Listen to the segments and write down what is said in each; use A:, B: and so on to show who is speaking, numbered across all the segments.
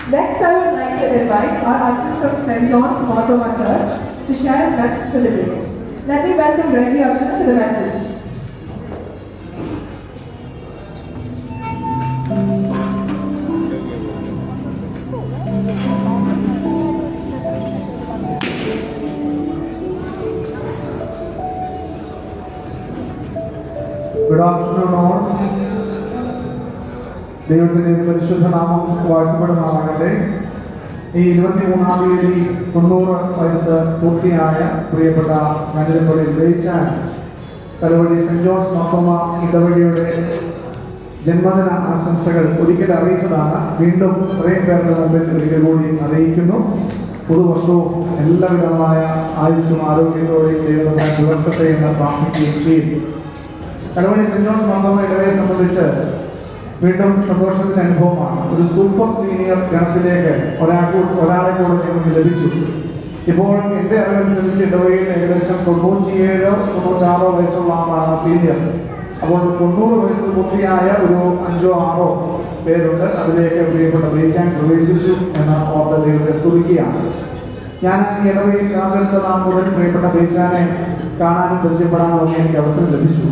A: Next, I would like to invite our Archon from St. John's Mortimer Church to share his message for the day. Let me welcome Reggie Archon for the message.
B: Good afternoon all. ദൈവത്തിൻ്റെ പരിശുദ്ധ നാമം വാഴ്ത്തപ്പെടുമാറാകട്ടെ. ഈ 23-ാം തീയതി 90 വയസ്സ് പൂർത്തിയായ പ്രിയപ്പെട്ട നഗരപ്പള്ളി ബേച്ചാൻ Thalavady saint John's Marthoma ഇടവഴിയുടെ ജന്മദിന ആശംസകൾ ഒരിക്കൽ അറിയിച്ചതാണ്. വീണ്ടും കുറേ പേരുടെ മുമ്പിൽ ഒരിക്കൽ കൂടി അറിയിക്കുന്നു. പുതുവർഷവും എല്ലാവിധമായ ആയുസ്സും ആരോഗ്യത്തോടെയും ദൈവമായി പുലർത്തട്ടെ എന്ന് പ്രാർത്ഥിക്കുകയും ചെയ്യും. തലവടി സെന്റ് ജോൺസ് മാർത്തോമ ഇടവയെ സംബന്ധിച്ച് വീണ്ടും സന്തോഷത്തിന്റെ അനുഭവമാണ്. ഒരു സൂപ്പർ സീനിയർ ഗണത്തിലേക്ക് ഒരാളെ കൂടെ ഞങ്ങൾക്ക് ലഭിച്ചു. ഇപ്പോൾ എൻ്റെ അറിവനുസരിച്ച് ഇടവകയിൽ ഏകദേശം 97-96 വയസ്സുള്ള ആളാണ് സീനിയർ. അപ്പോൾ 90 വയസ്സ് പൂർത്തിയായ ഒരു 5-6 പേരുണ്ട്. അതിലേക്ക് പ്രിയപ്പെട്ട ബേച്ചാൻ പ്രവേശിച്ചു എന്ന ഓർത്ത ദൈവത്തെ സ്തുതിക്കുകയാണ്. ഞാൻ ഈ ഇടവകയിൽ ചാർജ് എടുത്ത നാൾ മുതൽ പ്രിയപ്പെട്ട ബേച്ചാനെ കാണാനും പരിചയപ്പെടാനും ഒക്കെ എനിക്ക് അവസരം ലഭിച്ചു.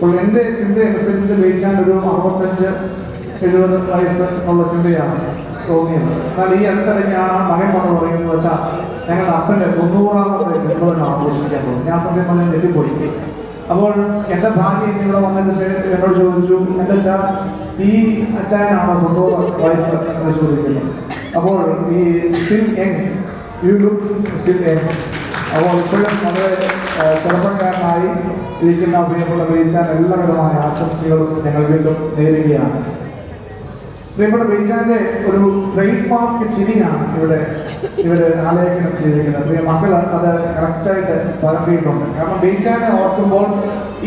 B: അപ്പോൾ എൻ്റെ ചിന്തയനുസരിച്ച് ബേച്ചാൻ ഒരു 65-70 വയസ്സ് എന്നുള്ള ചിന്തയാണ് തോന്നിയത്. എന്നാൽ ഈ അടുത്തിടയ്ക്കാണ് മകൻ വന്ന് പറയുന്നത് വെച്ചാൽ ഞങ്ങളുടെ അപ്പൻ്റെ 90-ാമത്തെ ജന്മദിനം ആഘോഷിക്കാൻ പോകും. ഞാൻ സത്യം പറഞ്ഞാൽ ഞെട്ടിപ്പോയി. അപ്പോൾ എൻ്റെ ഭാര്യ ഇവിടെ വന്നതിന് ശേഷം എന്നോട് ചോദിച്ചു, എൻ്റെ അച്ഛാ ഈ അച്ചായനാണോ 90 വയസ്സ് എന്ന് ചോദിക്കുന്നത്. അപ്പോൾ ഈ still young, you look still young. അപ്പോൾ ഇപ്പോഴും വളരെ ചെറുപ്പക്കാരനായി ഇരിക്കുന്ന പ്രിയപ്പെട്ട ബേച്ചാൻ എല്ലാവിധമായ ആശംസകളും ഞങ്ങൾ വീണ്ടും നേരുകയാണ്. പ്രിയപ്പെട്ട ബേച്ചാൻ്റെ ഒരു ട്രേഡ് മാർക്ക് ചിരിയാണ് ഇവർ ആലേഖനം ചെയ്തിരിക്കുന്നത്. പ്രിയ മക്കൾ അത് കറക്റ്റായിട്ട് പരത്തിയിട്ടുണ്ട്. കാരണം ബേച്ചാനെ ഓർക്കുമ്പോൾ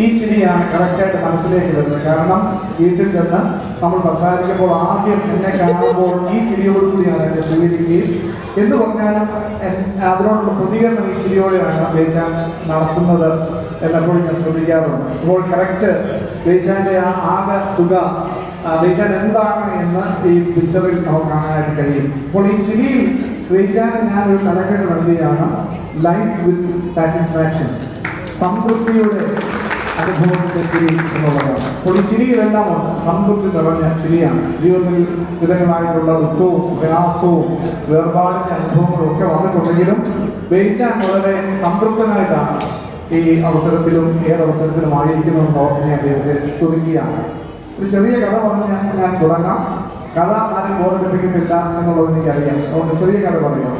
B: ഈ ചിരിയാണ് കറക്റ്റായിട്ട് മനസ്സിലേക്ക് വരുന്നത്. കാരണം വീട്ടിൽ ചെന്ന് നമ്മൾ സംസാരിക്കുമ്പോൾ ആദ്യം എന്നെ കാണുമ്പോൾ ഈ ചിരിയോടുകൂടിയാണ് എന്നെ സ്വീകരിക്കുകയും എന്ന് പറഞ്ഞാലും അതിനോടുള്ള പ്രതികരണം ഈ ചിരിയോടെയാണ് ബേച്ചാൻ നടത്തുന്നത് എന്നെപ്പോഴും ഞാൻ ശ്രദ്ധിക്കാറുണ്ട്. അപ്പോൾ കറക്റ്റ് ബേച്ചാൻ്റെ ആ ആകെ തുക ബേച്ചാൻ എന്താണ് എന്ന് ഈ പിക്ചറിൽ നമുക്ക് കാണാനായിട്ട് കഴിയും. അപ്പോൾ ഈ ചിരിയിൽ ബേച്ചാന് ഞാനൊരു തലക്കെട്ട് നൽകുകയാണ്, ലൈഫ് വിത്ത് സാറ്റിസ്ഫാക്ഷൻ, സംതൃപ്തിയുടെ അനുഭവത്തിന്റെ ചിരി എന്നുള്ളതാണ്. അപ്പോൾ ഈ ചിരിയിലെല്ലാം ഉണ്ട്, സംതൃപ്തി നിറഞ്ഞ ചിരിയാണ്. ജീവിതത്തിൽ വിധങ്ങളായിട്ടുള്ള ദുഃഖവും പ്രയാസവും വേർപാടിന്റെ അനുഭവങ്ങളും ഒക്കെ വന്നിട്ടുണ്ടെങ്കിലും ബേച്ചാൻ വളരെ സംതൃപ്തനായിട്ടാണ് ഈ അവസരത്തിലും ഏതവസരത്തിലും ആയിരിക്കുന്നതെന്ന് ഓർത്ത് ഞാൻ ദൈവത്തെ സ്തുതിക്കുകയാണ്. ഒരു ചെറിയ കഥ പറഞ്ഞ് ഞാൻ തുടങ്ങാം. കഥ ആരും ബോധപ്പെടുത്തിക്കുന്നില്ല എന്നുള്ളത് എനിക്കറിയാം. അതുകൊണ്ട് ചെറിയ കഥ പറയാം.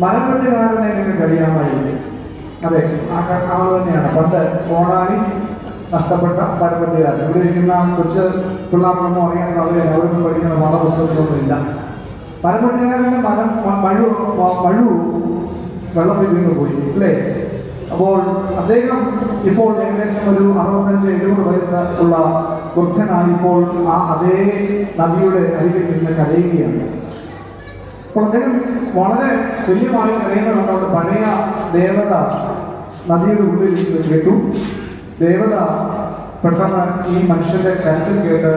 B: മരംവെട്ടുകാരനെ നിങ്ങൾക്ക് അറിയാമായിരിക്കും. അതെ, ആൾ തന്നെയാണ്. പണ്ട് കോടാലി നഷ്ടപ്പെട്ട മരംവെട്ടുകാരൻ. ഇവിടെ ഇരിക്കുന്ന കൊച്ചു പിള്ളേർക്കൊന്നും അറിയാൻ സാധ്യതയില്ല. അവിടെ നിന്ന് പഠിക്കുന്ന പാഠപുസ്തകങ്ങളൊന്നുമില്ല. മരംവെട്ടുകാരൻ്റെ മഴു വെള്ളത്തിൽ വീണ് പോയി അല്ലേ. അപ്പോൾ അദ്ദേഹം ഇപ്പോൾ ഏകദേശം ഒരു 65-70 വയസ്സ് ഉള്ള വൃദ്ധനായിപ്പോൾ ആ അതേ നദിയുടെ അരികിൽ നിന്ന് കരയുകയാണ്. അപ്പോൾ അദ്ദേഹം വളരെ തുല്യമായി കരയുന്നത് കണ്ടുകൊണ്ട് പഴയ ദേവത നദിയുടെ ഉള്ളിൽ കേട്ടു. ദേവത പെട്ടെന്ന് ഈ മനുഷ്യന്റെ കരച്ചിൽ കേട്ട്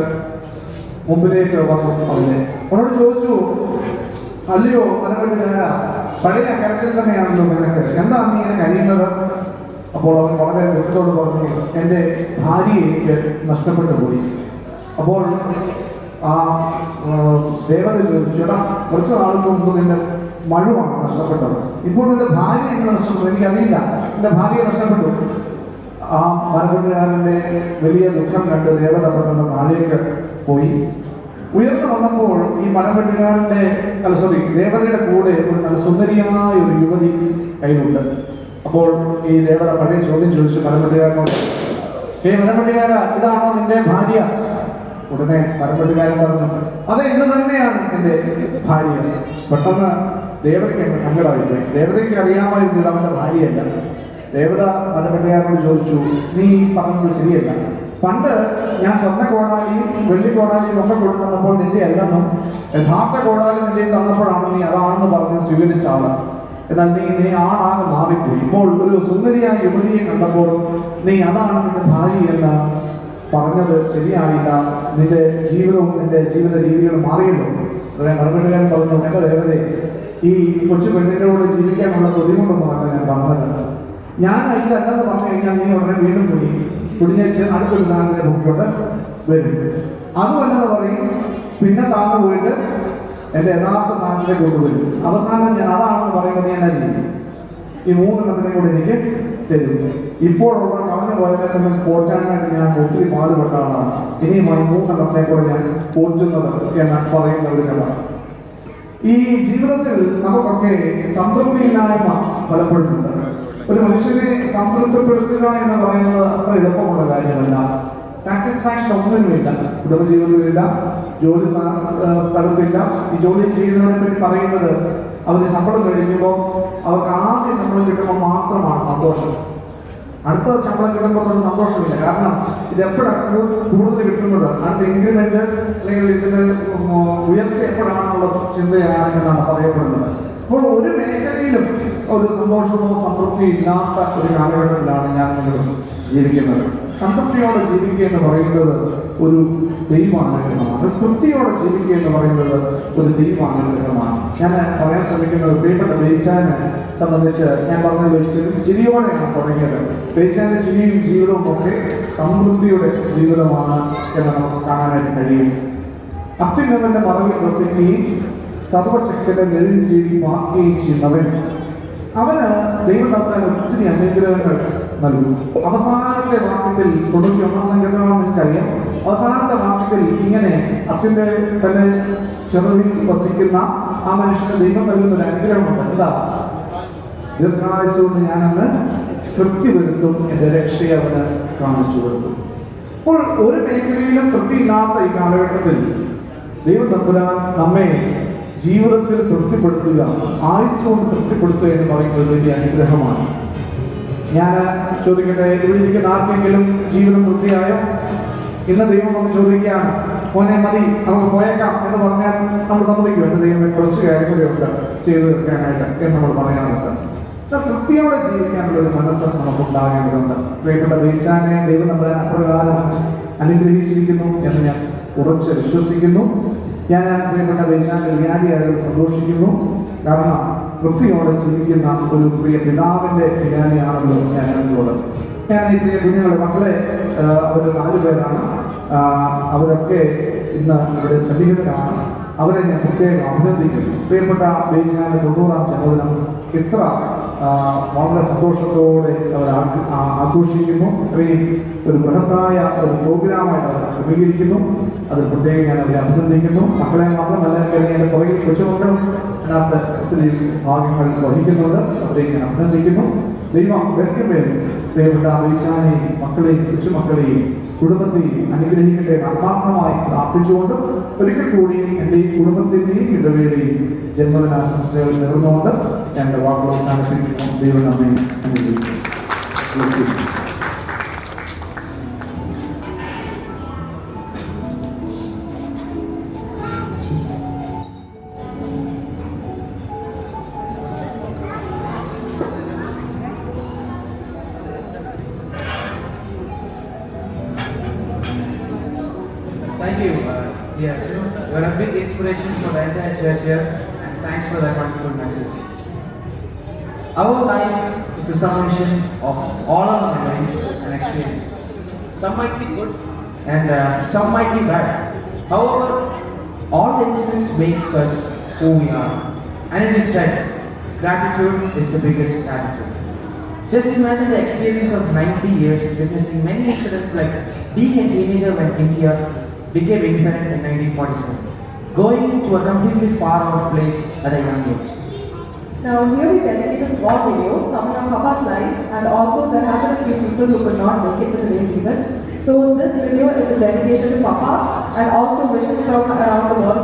B: മുമ്പിലേക്ക് വന്നു. അവനോട് ചോദിച്ചു, അല്ലയോ മരംവെട്ടുകാരാ, പഴയ കരച്ചിൽ തന്നെയാണല്ലോ നിനക്ക്, എന്താണ് നീ ഇങ്ങനെ കരയുന്നത്? അപ്പോൾ അവൻ വളരെ ദുഃഖത്തോട് പറഞ്ഞു, എൻ്റെ ഭാര്യയെ എനിക്ക് നഷ്ടപ്പെട്ടു പോയി. അപ്പോൾ ആ ദേവത ചോദിച്ചു, എടാ കുറച്ച് നാൾക്ക് മുമ്പ് നിന്റെ മഴുവാണ് നഷ്ടപ്പെട്ടത്, ഇപ്പോൾ നിന്റെ ഭാര്യ എങ്ങനെ നഷ്ടപ്പെട്ടു? എനിക്കറിയില്ല, എൻ്റെ ഭാര്യയെ നഷ്ടപ്പെട്ടു. ആ മരംവെട്ടുകാരൻ്റെ വലിയ ദുഃഖം കണ്ട് ദേവത പെട്ടെന്ന് താഴേക്ക് പോയി. ഉയർന്നു വന്നപ്പോൾ ഈ മരംവെട്ടുകാരൻ്റെ ദേവതയുടെ കൂടെ ഒരു നല്ല സുന്ദരിയായ ഒരു യുവതി കയ്യിലുണ്ട്. അപ്പോൾ ഈ ദേവത പഴയ ചോദ്യം ചോദിച്ചു മരംവെട്ടുകാരനോട്, മരംവെട്ടുകാര, ഇതാണോ നിന്റെ ഭാര്യ? ഉടനെ മരംവെട്ടുകാരൻ പറഞ്ഞു, അതെ, ഇത് തന്നെയാണ് എൻ്റെ ഭാര്യ. പെട്ടെന്ന് ദേവതയ്ക്ക് അങ്ങ് സങ്കടമായിപ്പോയി. ദേവതയ്ക്ക് അറിയാമായിരുന്നു ഇത് അവൻ്റെ ഭാര്യയല്ല. ദേവത മരംവെട്ടുകാരനോട് ചോദിച്ചു, നീ പറഞ്ഞത് ശരിയല്ല. പണ്ട് ഞാൻ സ്വർണ്ണ കോടാലിയും വെള്ളി കോടാലിയും ഒക്കെ കൊണ്ടു തന്നപ്പോൾ നിന്റെ അല്ലെന്നും യഥാർത്ഥ കോടാലി നിന്റെ തന്നപ്പോഴാണ് നീ അതാണെന്ന് പറഞ്ഞ് സ്വീകരിച്ച ആള്. എന്നാൽ നീ ആളാകെ മാറിപ്പോയി. ഇപ്പോൾ ഒരു സുന്ദരിയായ യുവതിയെ കണ്ടപ്പോൾ നീ അതാണ് നിന്റെ ഭാര്യ എന്ന് പറഞ്ഞത് ശരിയായില്ല, നിന്റെ ജീവിതവും നിന്റെ ജീവിത രീതികളും മാറിയല്ലോ. അതായത് മറുപടികാരൻ പറഞ്ഞു, എൻ്റെ ദേവതേ, ഈ കൊച്ചു പെണ്ണിനോട് ജീവിക്കാനുള്ള ബുദ്ധിമുട്ടൊന്നുമല്ല ഞാൻ പറഞ്ഞത്. ഞാൻ ഇതല്ലെന്ന് പറഞ്ഞു കഴിഞ്ഞാൽ നീ ഉടനെ വീണ്ടും കുടിഞ്ഞേച്ച് അടുത്തൊരു സാധനത്തിനെ പൊക്കിക്കൊണ്ട് വരും. അതുമല്ലെന്ന് പറയും, പിന്നെ താഴ്ന്നു പോയിട്ട് എൻ്റെ യഥാർത്ഥ സാധനത്തെ കൊണ്ടുവരും. അവസാനം ഞാൻ അതാണെന്ന് പറയുമ്പോൾ നീ എന്നാ ചെയ്യും? ഈ 3 എണ്ണത്തിനെ കൂടി എനിക്ക് തരും. ഇപ്പോഴുള്ള കളഞ്ഞു പോയതിനെ തന്നെ പോറ്റാനായിട്ട് ഞാൻ ഒത്തിരി പാടുപെട്ട ആളാണ്. ഇനിയുമാണ് 3 എണ്ണത്തിനെ കൂടെ ഞാൻ പോറ്റുന്നത് എന്ന് പറയുന്ന ഒരു കഥ. ഈ ജീവിതത്തിൽ നമുക്കൊക്കെ സംതൃപ്തിയില്ലായ്മ പലപ്പോഴുമുണ്ട്. ഒരു മനുഷ്യനെ സംതൃപ്തിപ്പെടുത്തുക എന്ന് പറയുന്നത് അത്ര എളുപ്പമുള്ള കാര്യമല്ല. സാറ്റിസ്ഫാക്ഷൻ ഒന്നിനുമില്ല, കുടുംബജീവിതത്തിലില്ല, ജോലി സ്ഥലത്തില്ല. ഈ ജോലി ചെയ്യുന്നതിനെ പറ്റി പറയുന്നത് അവർ ശമ്പളം കഴിക്കുമ്പോൾ അവർക്ക് ആദ്യ ശമ്പളം കിട്ടുമ്പോൾ മാത്രമാണ് സന്തോഷം. അടുത്ത ശമ്പളം കിട്ടുമ്പോൾ സന്തോഷമില്ല. കാരണം ഇത് എപ്പോഴാണ് കൂടുതൽ കിട്ടുന്നത്, അടുത്ത ഇൻക്രിമെന്റ് അല്ലെങ്കിൽ ഇതിന്റെ ഉയർച്ച എപ്പോഴാണെന്നുള്ള ചിന്തയാണ് എന്നാണ് പറയപ്പെടുന്നത്. അപ്പോൾ ഒരു മേഖലയിലും ഒരു സന്തോഷമോ സംതൃപ്തിയോ ഇല്ലാത്ത ഒരു കാലഘട്ടത്തിലാണ് ഞാൻ ജീവിക്കുന്നത്. സംതൃപ്തിയോടെ ജീവിക്കുക എന്ന് പറയുന്നത് ഒരു ദൈവാനുഗ്രഹമാണ്. തൃപ്തിയോടെ ജീവിക്കുക എന്ന് പറയുന്നത് ഒരു ദൈവാനുഗ്രഹമാണ്. ഞാൻ പറയാൻ ശ്രമിക്കുന്നത് പ്രിയപ്പെട്ട ബേച്ചാനെ സംബന്ധിച്ച് ഞാൻ പറഞ്ഞത് ചിരിയോടെയാണ് തുടങ്ങിയത്. ബേച്ചാന്റെ ചിരിയും ജീവിതവും ഒക്കെ സംതൃപ്തിയുടെ ജീവിതമാണ് എന്ന് നമുക്ക് കാണാനായിട്ട് കഴിയും. അത്യുന്നതന്റെ മറവിൽ വസിക്കുകയും സർവശക്തിയുടെ നെല്ലിൻ കീഴിൽ പാർക്കുകയും ചെയ്യുന്നവൻ, അവന് ദൈവം തമ്മിൽ ഒത്തിരി അനുഗ്രഹങ്ങൾ നൽകും. അവസാനത്തെ വാക്യത്തിൽ 91 സങ്കീർത്തനമാണ് നിങ്ങൾക്കറിയാം. അവസാനത്തെ വാക്യത്തിൽ ഇങ്ങനെ അത്യന്റെ തന്നെ ചെറുവിൽ വസിക്കുന്ന ആ മനുഷ്യന് ദൈവം നൽകുന്ന ഒരു അനുഗ്രഹമുണ്ട്. എന്താ? ദീർഘായുസ്സുകൊണ്ട് ഞാനന്ന് തൃപ്തി വരുത്തും, എൻ്റെ രക്ഷയെ അവന് കാണിച്ചു കൊടുക്കും. അപ്പോൾ ഒരു മേഖലയിലും തൃപ്തിയില്ലാത്ത ഈ കാലഘട്ടത്തിൽ ദൈവം തമ്പുരാൻ നമ്മെ ജീവിതത്തിൽ തൃപ്തിപ്പെടുത്തുക, ആയുസ്സുകൊണ്ട് തൃപ്തിപ്പെടുത്തുക എന്ന് പറയുന്നത് വലിയ അനുഗ്രഹമാണ്. ഞാൻ ചോദിക്കട്ടെ, ഇവിടെ ഇരിക്കുന്ന ആർക്കെങ്കിലും ജീവിതം തൃപ്തിയായോ? ഇന്ന് ദൈവം നമുക്ക് ചോദിക്കുകയാണ്, മോനെ മതി നമുക്ക് പോയേക്കാം എന്ന് പറഞ്ഞാൽ നമ്മൾ സമ്മതിക്കും. എൻ്റെ ദൈവം കുറച്ച് കാര്യങ്ങളുണ്ട് ചെയ്തു തീർക്കാനായിട്ട് എന്ന് നമ്മൾ പറയാറുണ്ട്. തൃപ്തിയോടെ ജീവിക്കാനുള്ള ഒരു മനസ്സ് നമുക്കുണ്ടാകേണ്ടതുണ്ട്. പ്രിയപ്പെട്ട ബേച്ചാനെ ദൈവം നമ്മളെ അപ്രകാരം അനുഗ്രഹിച്ചിരിക്കുന്നു എന്ന് ഞാൻ ഉറച്ച് വിശ്വസിക്കുന്നു. ഞാൻ പ്രിയപ്പെട്ട ബേച്ചാന്റെ വിജ്ഞാനിയായത് സന്തോഷിക്കുന്നു. കാരണം തൃപ്തിയോടെ ജീവിക്കുന്ന ഒരു പ്രിയ പിതാവിന്റെ വിജ്ഞാനിയാണല്ലോ ഞാനുള്ളത്. ഞാൻ ഈ പ്രിയ കുഞ്ഞുങ്ങളുടെ മക്കളെ അവർ 4 പേരാണ്. അവരൊക്കെ ഇന്ന് ഇവിടെ സന്നിഹിതരാണ്. അവരെ ഞാൻ പ്രത്യേകം അഭിനന്ദിക്കുന്നു. പ്രിയപ്പെട്ട ബേച്ചാന്റെ 90-ാം ജന്മദിനം ഇത്ര വളരെ സന്തോഷത്തോടെ അവർ ആഘോഷിക്കുന്നു. ഇത്രയും ഒരു ബൃഹത്തായ ഒരു പ്രോഗ്രാമായിട്ട് അവർ ക്രമീകരിക്കുന്നു. അതിൽ പ്രത്യേകം ഞാൻ അവരെ അഭിനന്ദിക്കുന്നു. മക്കളെ മാത്രമല്ല, എൻ്റെ പുറകിൽ കൊച്ചുമക്കളും അതിനകത്ത് ഒത്തിരി ഭാഗ്യങ്ങൾ വഹിക്കുന്നുണ്ട്. അവരെ ഞാൻ അഭിനന്ദിക്കുന്നു. ദൈവം വ്യക്തിമേലും പ്രിയപ്പെട്ട ബേച്ചാനെയും മക്കളെയും കൊച്ചുമക്കളെയും കുടുംബത്തെയും അനുഗ്രഹിക്കട്ടെ ആത്മാർത്ഥമായി പ്രാർത്ഥിച്ചുകൊണ്ട് ഒരിക്കൽ കൂടി എൻ്റെ ഈ കുടുംബത്തിൻ്റെയും ഇടവേളയും ജന്മദിനാശംസകൾ നേർന്നുകൊണ്ട് ഞാൻ എൻ്റെ വാക്കുകൾ അവസാനിപ്പിക്കുന്നു. ദൈവം നമ്മെ അനുഗ്രഹിക്കും.
C: Thank you. Yes, you are a big inspiration for the entire church here, and thanks for that wonderful message. Our life is a summation of all our memories and experiences. Some might be good, and some might be bad. However, all the incidents makes us who we are, and it is said, gratitude is the biggest attitude. Just imagine the experience of 90 years witnessing many incidents, like being a teenager when India became independent in 1947, going to a completely far-off place at a young age.
A: Now here we dedicate a small video, some of Papa's life, and also there have been a few people who could not make it to today's event. So this video is a dedication to Papa and also wishes from around the world